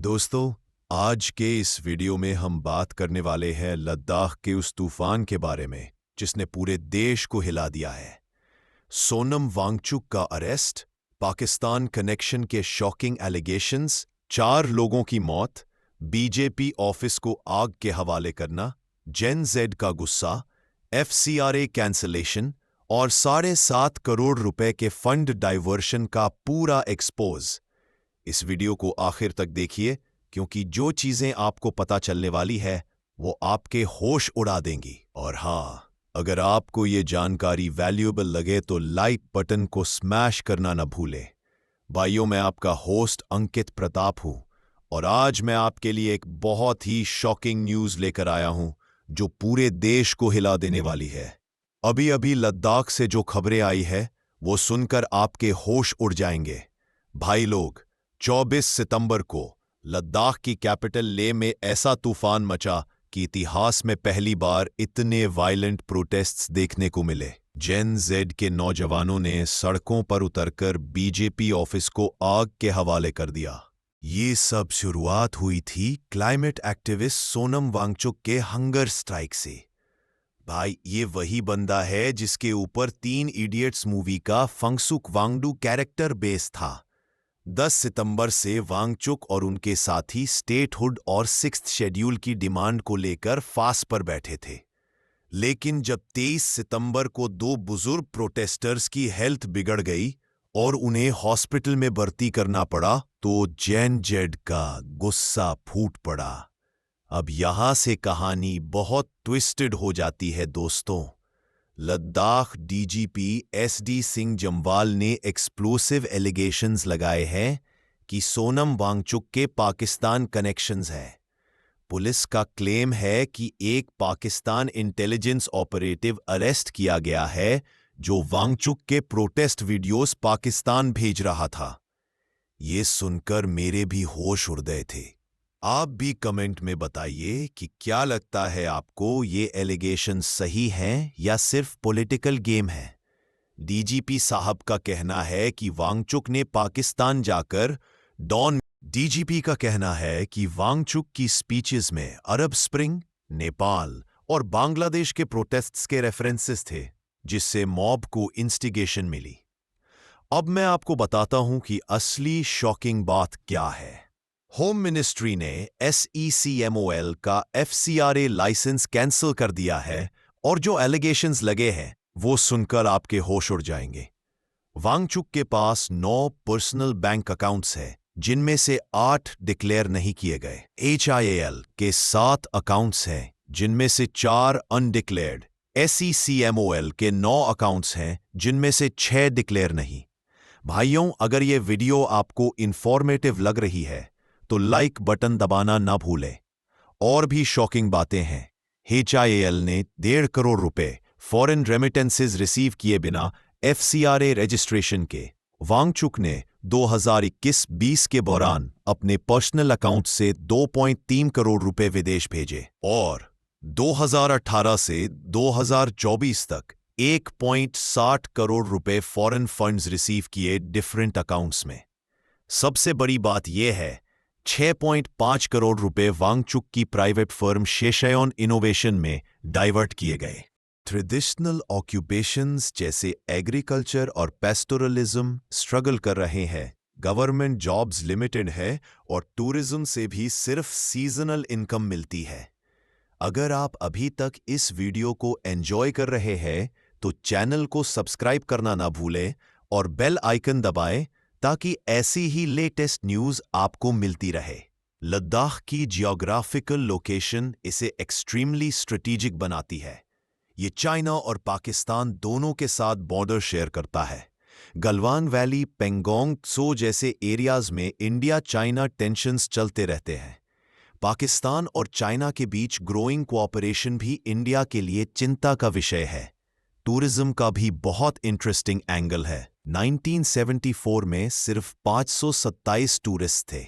दोस्तों, आज के इस वीडियो में हम बात करने वाले हैं लद्दाख के उस तूफान के बारे में जिसने पूरे देश को हिला दिया है। सोनम वांगचुक का अरेस्ट, पाकिस्तान कनेक्शन के शॉकिंग एलिगेशंस, 4 लोगों की मौत, बीजेपी ऑफिस को आग के हवाले करना, जेन जेड का गुस्सा, एफसीआरए कैंसलेशन और 7.5 करोड़ रुपए के फंड डाइवर्शन का पूरा एक्सपोज। इस वीडियो को आखिर तक देखिए क्योंकि जो चीजें आपको पता चलने वाली है वो आपके होश उड़ा देंगी। और हाँ, अगर आपको ये जानकारी वैल्यूएबल लगे तो लाइक बटन को स्मैश करना न भूलें। भाइयों, मैं आपका होस्ट अंकित प्रताप हूं और आज मैं आपके लिए एक बहुत ही शॉकिंग न्यूज लेकर आया हूं जो पूरे देश को हिला देने वाली है। अभी अभी लद्दाख से जो खबरें आई है वो सुनकर आपके होश उड़ जाएंगे। भाई लोग, 24 सितंबर को लद्दाख की कैपिटल लेह में ऐसा तूफान मचा कि इतिहास में पहली बार इतने वायलेंट प्रोटेस्ट्स देखने को मिले। जेन जेड के नौजवानों ने सड़कों पर उतरकर बीजेपी ऑफिस को आग के हवाले कर दिया। ये सब शुरुआत हुई थी क्लाइमेट एक्टिविस्ट सोनम वांगचुक के हंगर स्ट्राइक से। भाई, ये वही बंदा है जिसके ऊपर 3 इडियट्स मूवी का फंगसुक वांगडू कैरेक्टर बेस था। 10 सितंबर से वांगचुक और उनके साथी स्टेटहुड और 6th शेड्यूल की डिमांड को लेकर फास्ट पर बैठे थे। लेकिन जब 23 सितंबर को 2 बुजुर्ग प्रोटेस्टर्स की हेल्थ बिगड़ गई और उन्हें हॉस्पिटल में भर्ती करना पड़ा तो जेन जेड का गुस्सा फूट पड़ा। अब यहां से कहानी बहुत ट्विस्टेड हो जाती है दोस्तों। लद्दाख डीजीपी एसडी सिंह जम्वाल ने एक्सप्लोसिव एलिगेशंस लगाए हैं कि सोनम वांगचुक के पाकिस्तान कनेक्शंस हैं। पुलिस का क्लेम है कि एक पाकिस्तान इंटेलिजेंस ऑपरेटिव अरेस्ट किया गया है जो वांगचुक के प्रोटेस्ट वीडियोस पाकिस्तान भेज रहा था। ये सुनकर मेरे भी होश उड़ गए थे। आप भी कमेंट में बताइए कि क्या लगता है आपको, ये एलिगेशन सही हैं या सिर्फ पॉलिटिकल गेम है। डीजीपी साहब का कहना है कि वांगचुक ने पाकिस्तान जाकर डीजीपी का कहना है कि वांगचुक की स्पीचेस में अरब स्प्रिंग, नेपाल और बांग्लादेश के प्रोटेस्ट्स के रेफरेंसेस थे जिससे मॉब को इंस्टिगेशन मिली। अब मैं आपको बताता हूं कि असली शॉकिंग बात क्या है। होम मिनिस्ट्री ने SECMOL का FCRA लाइसेंस कैंसिल कर दिया है और जो एलिगेशंस लगे हैं वो सुनकर आपके होश उड़ जाएंगे। वांगचुक के पास 9 पर्सनल बैंक अकाउंट्स हैं जिनमें से 8 डिक्लेयर नहीं किए गए। HIAL के 7 अकाउंट्स हैं जिनमें से 4 अनडिक्लेयर्ड। SECMOL के 9 अकाउंट्स हैं जिनमें से 6 डिक्लेयर नहीं। भाइयों, अगर ये वीडियो आपको इंफॉर्मेटिव लग रही है तो लाइक बटन दबाना ना भूलें। और भी शॉकिंग बातें हैं। HIAL ने 1.5 करोड़ रुपए फॉरेन रेमिटेंसेस रिसीव किए बिना FCRA रजिस्ट्रेशन के। वांगचुक ने 2021-20 के दौरान अपने पर्सनल अकाउंट से 2.3 करोड़ रुपए विदेश भेजे और 2018 से 2024 तक 1.60 करोड़ रुपए फॉरेन फंड्स रिसीव किए डिफरेंट अकाउंट्स में। सबसे बड़ी बात यह है 6.5 करोड़ रुपए वांगचुक की प्राइवेट फर्म शेशयोन इनोवेशन में डाइवर्ट किए गए। ट्रेडिशनल ऑक्यूपेशंस जैसे एग्रीकल्चर और पेस्टोरलिज्म स्ट्रगल कर रहे हैं। गवर्नमेंट जॉब्स लिमिटेड है और टूरिज्म से भी सिर्फ सीजनल इनकम मिलती है। अगर आप अभी तक इस वीडियो को एंजॉय कर रहे हैं तो चैनल को सब्सक्राइब करना ना भूलें और बेल आइकन दबाएं ताकि ऐसी ही लेटेस्ट न्यूज़ आपको मिलती रहे। लद्दाख की जियोग्राफिकल लोकेशन इसे एक्सट्रीमली स्ट्रेटेजिक बनाती है। ये चाइना और पाकिस्तान दोनों के साथ बॉर्डर शेयर करता है। गलवान वैली, पेंगोंग त्सो जैसे एरियाज में इंडिया चाइना टेंशन्स चलते रहते हैं। पाकिस्तान और चाइना के बीच ग्रोइंग कोऑपरेशन भी इंडिया के लिए चिंता का विषय है। टूरिज्म का भी बहुत इंटरेस्टिंग एंगल है। 1974 में सिर्फ 527 टूरिस्ट थे।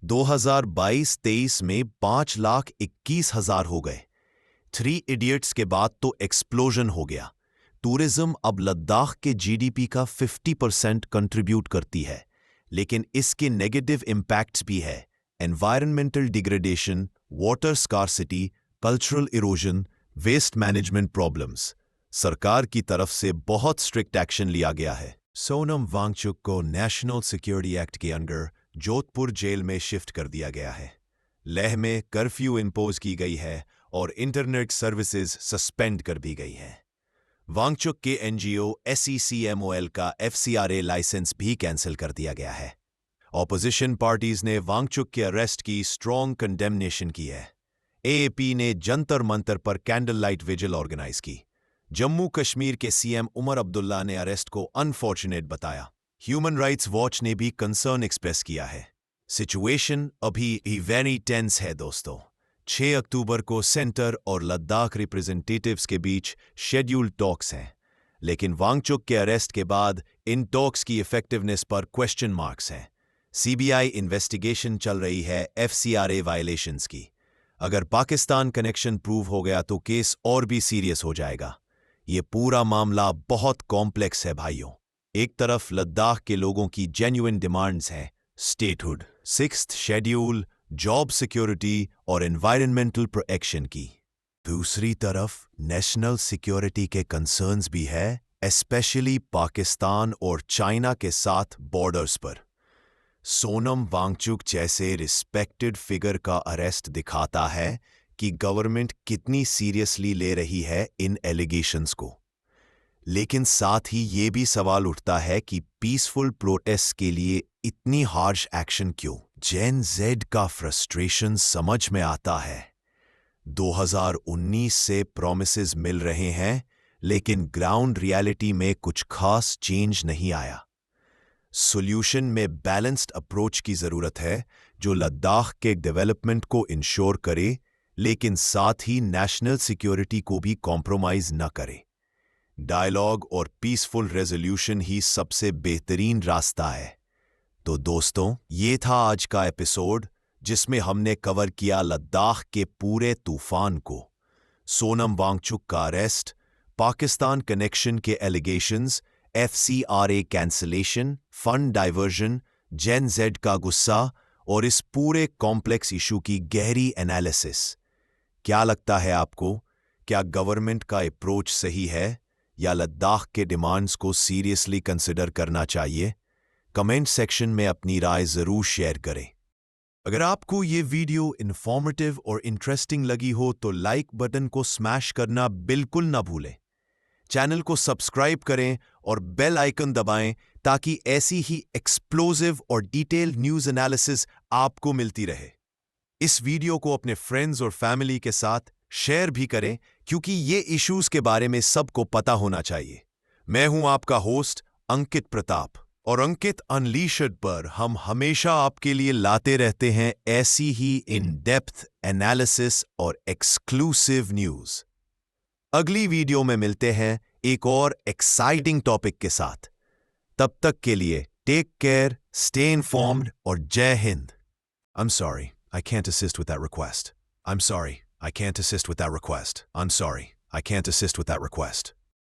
2022-23 में 5,21,000 हो गए। 3 इडियट्स के बाद तो एक्सप्लोजन हो गया। टूरिज्म अब लद्दाख के GDP का 50% कंट्रीब्यूट करती है, लेकिन इसके नेगेटिव इम्पैक्ट्स भी है, environmental degradation, water scarcity, cultural erosion, waste management problems. सरकार की तरफ से बहुत स्ट्रिक्ट एक्शन लिया गया है। सोनम वांगचुक को नेशनल सिक्योरिटी एक्ट के अंडर जोधपुर जेल में शिफ्ट कर दिया गया है। लेह में कर्फ्यू इंपोज की गई है और इंटरनेट सर्विसेज सस्पेंड कर दी गई हैं। वांगचुक के एनजीओ SECMOL का FCRA लाइसेंस भी कैंसिल कर दिया गया है। ऑपोजिशन पार्टीज ने वांगचुक के अरेस्ट की स्ट्रॉन्ग कंडेमनेशन की है। AAP ने जंतर मंतर पर कैंडल लाइट विजिल ऑर्गेनाइज की। जम्मू कश्मीर के CM उमर अब्दुल्ला ने अरेस्ट को अनफॉर्चुनेट बताया। ह्यूमन राइट्स वॉच ने भी कंसर्न एक्सप्रेस किया है। सिचुएशन अभी वेरी टेंस है दोस्तों। 6 अक्टूबर को सेंटर और लद्दाख रिप्रेजेंटेटिव्स के बीच शेड्यूल्ड टॉक्स हैं, लेकिन वांगचुक के अरेस्ट के बाद इन टॉक्स की इफेक्टिवनेस पर क्वेश्चन मार्क्स हैं। CBI इन्वेस्टिगेशन चल रही है FCRA वायलेशंस की। अगर पाकिस्तान कनेक्शन प्रूव हो गया तो केस और भी सीरियस हो जाएगा। ये पूरा मामला बहुत कॉम्प्लेक्स है भाइयों। एक तरफ लद्दाख के लोगों की जेन्युइन डिमांड्स हैं, statehood, 6th schedule, job security और एनवायरमेंटल प्रोटेक्शन की। दूसरी तरफ नेशनल सिक्योरिटी के कंसर्न्स भी है, स्पेशली पाकिस्तान और चाइना के साथ बॉर्डर्स पर। सोनम वांगचुक जैसे रिस्पेक्टेड फिगर का अरेस्ट दिखाता है कि गवर्नमेंट कितनी सीरियसली ले रही है इन एलिगेशंस को। लेकिन साथ ही ये भी सवाल उठता है कि पीसफुल प्रोटेस्ट के लिए इतनी हार्श एक्शन क्यों? जेन जेड का फ्रस्ट्रेशन समझ में आता है। 2019 से प्रॉमिसेस मिल रहे हैं, लेकिन ग्राउंड रियलिटी में कुछ खास चेंज नहीं आया। सॉल्यूशन में बैलेंस्ड अप्रोच की जरूरत है, जो लद्दाख के डेवलपमेंट को इंश्योर करे, लेकिन साथ ही नेशनल सिक्योरिटी को भी कॉम्प्रोमाइज न करे। डायलॉग और पीसफुल रेजोल्यूशन ही सबसे बेहतरीन रास्ता है। तो दोस्तों, ये था आज का एपिसोड, जिसमें हमने कवर किया लद्दाख के पूरे तूफान को। सोनम वांगचुक का अरेस्ट, पाकिस्तान कनेक्शन के allegations, FCRA cancellation, fund diversion, Gen Z का गुस्सा और इस पूरे कॉम्प्लेक्स इशू की गहरी एनालिसिस। क्या लगता है आपको? क्या गवर्नमेंट का अप्रोच सही है या लद्दाख के डिमांड्स को सीरियसली कंसिडर करना चाहिए? कमेंट सेक्शन में अपनी राय जरूर शेयर करें। अगर आपको ये वीडियो इन्फॉर्मेटिव और इंटरेस्टिंग लगी हो तो लाइक बटन को स्मैश करना बिल्कुल ना भूलें। चैनल को सब्सक्राइब करें और बेल आइकन दबाएं ताकि ऐसी ही एक्सप्लोसिव और डिटेल्ड न्यूज़ एनालिसिस आपको मिलती रहे। इस वीडियो को अपने फ्रेंड्स और फैमिली के साथ शेयर भी करें, क्योंकि ये इश्यूज के बारे में सबको पता होना चाहिए। मैं हूं आपका होस्ट अंकित प्रताप, और अंकित अनलीशड पर हम हमेशा आपके लिए लाते रहते हैं ऐसी ही इन डेप्थ एनालिसिस और एक्सक्लूसिव न्यूज़। अगली वीडियो में मिलते हैं एक और एक्साइटिंग टॉपिक के साथ। तब तक के लिए टेक केयर, स्टे इन्फॉर्म्ड और जय Hind. I'm sorry, I can't assist with that request. I'm sorry, I can't assist with that request. I'm sorry, I can't assist with that request.